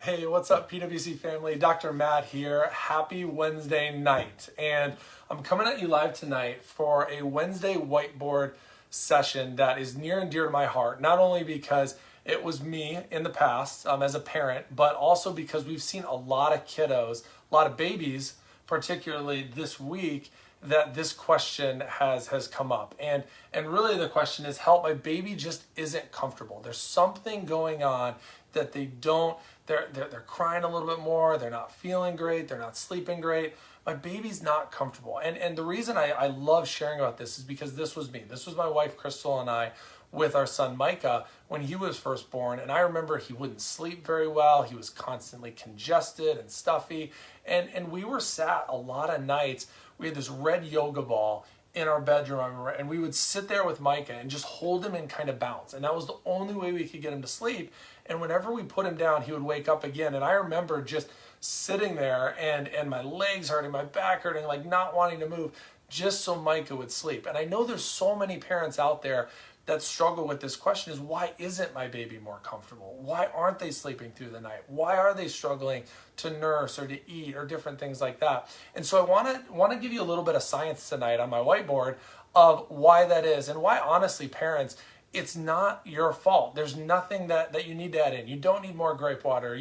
Hey, what's up, PWC family? Dr. Matt here. Happy Wednesday night. And I'm coming at you live tonight for a Wednesday whiteboard session that is near and dear to my heart, not only because it was me in the past as a parent, but also because we've seen a lot of kiddos, a lot of babies, particularly this week, that this question has come up. And really the question is, help, my baby just isn't comfortable. There's something going on that they're crying a little bit more, they're not feeling great, they're not sleeping great. My baby's not comfortable. And the reason I love sharing about this is because this was me. This was my wife, Crystal, and I with our son, Micah, when he was first born. And I remember he wouldn't sleep very well. He was constantly congested and stuffy. And we were sat a lot of nights. We had this red yoga ball in our bedroom, and we would sit there with Micah and just hold him and kind of bounce. And that was the only way we could get him to sleep. And whenever we put him down, he would wake up again. And I remember just sitting there and my legs hurting, my back hurting, like not wanting to move, just so Micah would sleep. And I know there's so many parents out there that struggle with this question is, why isn't my baby more comfortable? Why aren't they sleeping through the night? Why are they struggling to nurse or to eat or different things like that? And so I want to give you a little bit of science tonight on my whiteboard of why that is, and why, honestly, parents, it's not your fault. There's nothing that you need to add in. You don't need more grape water.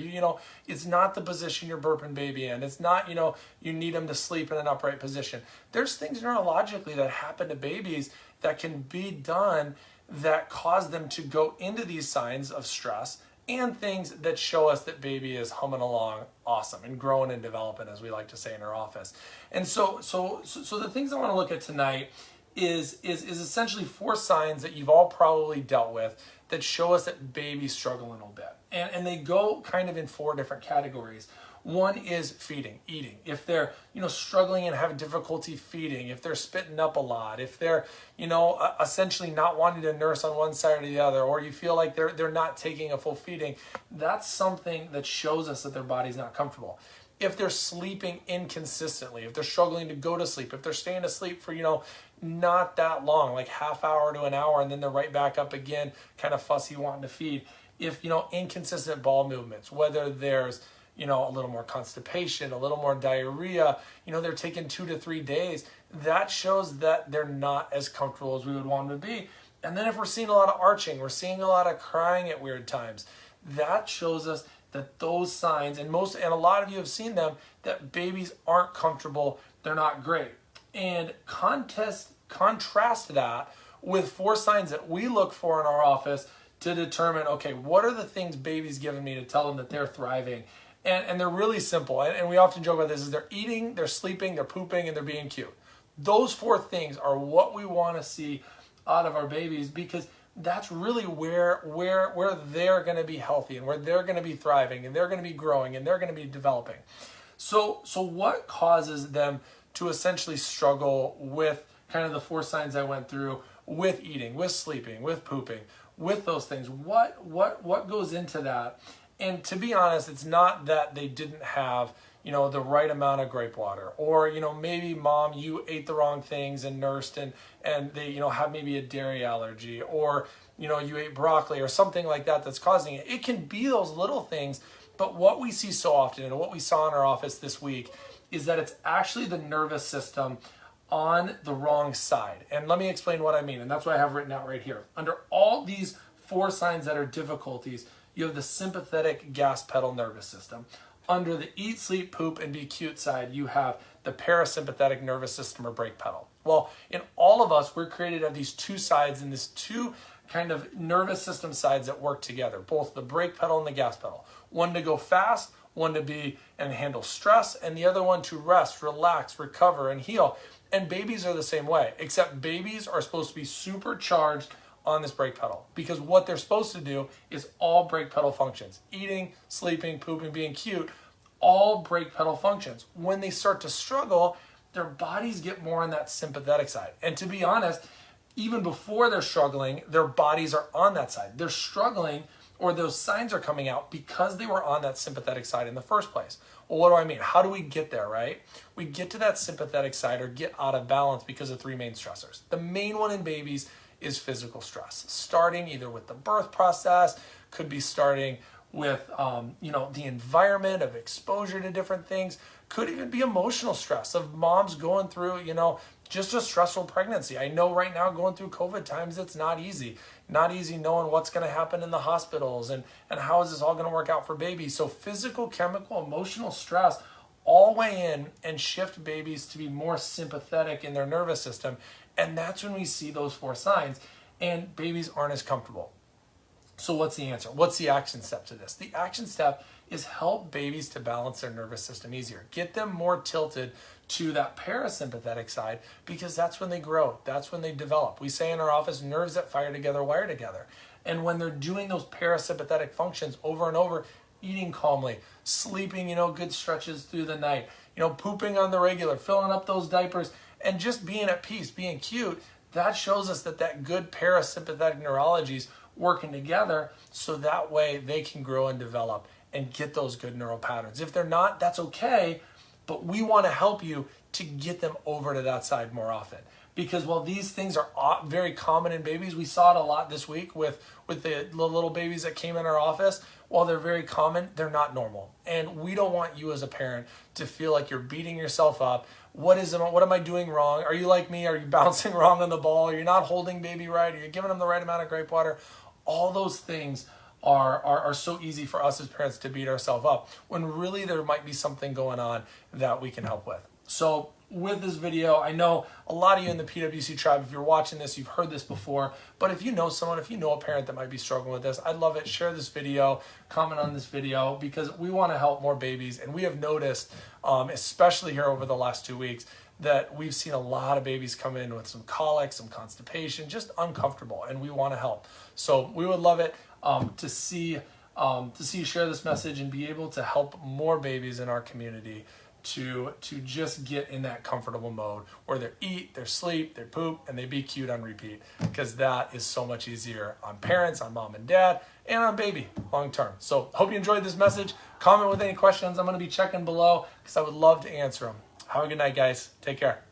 It's not the position you're burping baby in. It's not, you need them to sleep in an upright position. There's things neurologically that happen to babies that can be done that cause them to go into these signs of stress, and things that show us that baby is humming along awesome and growing and developing, as we like to say in our office. And so the things I want to look at tonight is essentially 4 signs that you've all probably dealt with that show us that baby's struggling a little bit. And they go kind of in 4 different categories. One is feeding, eating. If they're, struggling and have difficulty feeding, if they're spitting up a lot, if they're, essentially not wanting to nurse on one side or the other, or you feel like they're not taking a full feeding, that's something that shows us that their body's not comfortable. If they're sleeping inconsistently, if they're struggling to go to sleep, if they're staying asleep for, not that long, like half hour to an hour, and then they're right back up again, kind of fussy, wanting to feed. If, inconsistent bowel movements, whether there's, a little more constipation, a little more diarrhea, they're taking 2 to 3 days, that shows that they're not as comfortable as we would want them to be. And then if we're seeing a lot of arching, we're seeing a lot of crying at weird times, that shows us that those signs, and a lot of you have seen them, that babies aren't comfortable, they're not great. And contrast that with 4 signs that we look for in our office to determine, okay, what are the things baby's giving me to tell them that they're thriving? And they're really simple. And we often joke about this, is they're eating, they're sleeping, they're pooping, and they're being cute. Those 4 things are what we want to see out of our babies, because that's really where they're going to be healthy, and where they're going to be thriving, and they're going to be growing, and they're going to be developing. So what causes them to essentially struggle with kind of the 4 signs I went through, with eating, with sleeping, with pooping, with those things? What goes into that? And to be honest, it's not that they didn't have, the right amount of grape water, or, maybe mom, you ate the wrong things and nursed, and they, have maybe a dairy allergy, or, you ate broccoli or something like that that's causing it. It can be those little things, but what we see so often, and what we saw in our office this week, is that it's actually the nervous system on the wrong side. And let me explain what I mean, and that's what I have written out right here. Under all these 4 signs that are difficulties, you have the sympathetic gas pedal nervous system. Under the eat, sleep, poop, and be cute side, you have the parasympathetic nervous system, or brake pedal. Well, in all of us, we're created to have these 2 sides, and these 2 kind of nervous system sides that work together, both the brake pedal and the gas pedal. One to go fast, one to be and handle stress, and the other one to rest, relax, recover, and heal. And babies are the same way, except babies are supposed to be supercharged on this brake pedal, because what they're supposed to do is all brake pedal functions: eating, sleeping, pooping, being cute, all brake pedal functions. When they start to struggle, their bodies get more on that sympathetic side. And to be honest, even before they're struggling, their bodies are on that side. They're struggling, or those signs are coming out, because they were on that sympathetic side in the first place. Well, what do I mean? How do we get there, right? We get to that sympathetic side, or get out of balance, because of 3 main stressors. The main one in babies is physical stress, starting either with the birth process, could be starting the environment of exposure to different things. Could even be emotional stress of moms going through, just a stressful pregnancy. I know right now going through COVID times, it's not easy. Not easy knowing what's going to happen in the hospitals and how is this all going to work out for babies. So physical, chemical, emotional stress all weigh in and shift babies to be more sympathetic in their nervous system. And that's when we see those 4 signs and babies aren't as comfortable. So what's the answer? What's the action step to this? The action step is help babies to balance their nervous system easier. Get them more tilted to that parasympathetic side because that's when they grow. That's when they develop. We say in our office, nerves that fire together wire together. And when they're doing those parasympathetic functions over and over, eating calmly, sleeping, good stretches through the night, pooping on the regular, filling up those diapers, and just being at peace, being cute, that shows us that good parasympathetic neurology is working together so that way they can grow and develop and get those good neural patterns. If they're not, that's okay, but we want to help you to get them over to that side more often. Because while these things are very common in babies, we saw it a lot this week with the little babies that came in our office. While they're very common, they're not normal. And we don't want you as a parent to feel like you're beating yourself up. What am I doing wrong? Are you like me? Are you bouncing wrong on the ball? Are you not holding baby right? Are you giving them the right amount of grape water? All those things are so easy for us as parents to beat ourselves up when really there might be something going on that we can help with. So with this video, I know a lot of you in the PWC tribe, if you're watching this, you've heard this before, but if you know someone, if you know a parent that might be struggling with this, I'd love it. Share this video, comment on this video, because we want to help more babies. And we have noticed, especially here over the last 2 weeks, that we've seen a lot of babies come in with some colic, some constipation, just uncomfortable, and we want to help. So we would love it to see you share this message and be able to help more babies in our community to just get in that comfortable mode where they eat, they sleep, they poop, and they be cute on repeat, because that is so much easier on parents, on mom and dad, and on baby long term. So hope you enjoyed this message. Comment with any questions. I'm going to be checking below because I would love to answer them. Have a good night, guys. Take care.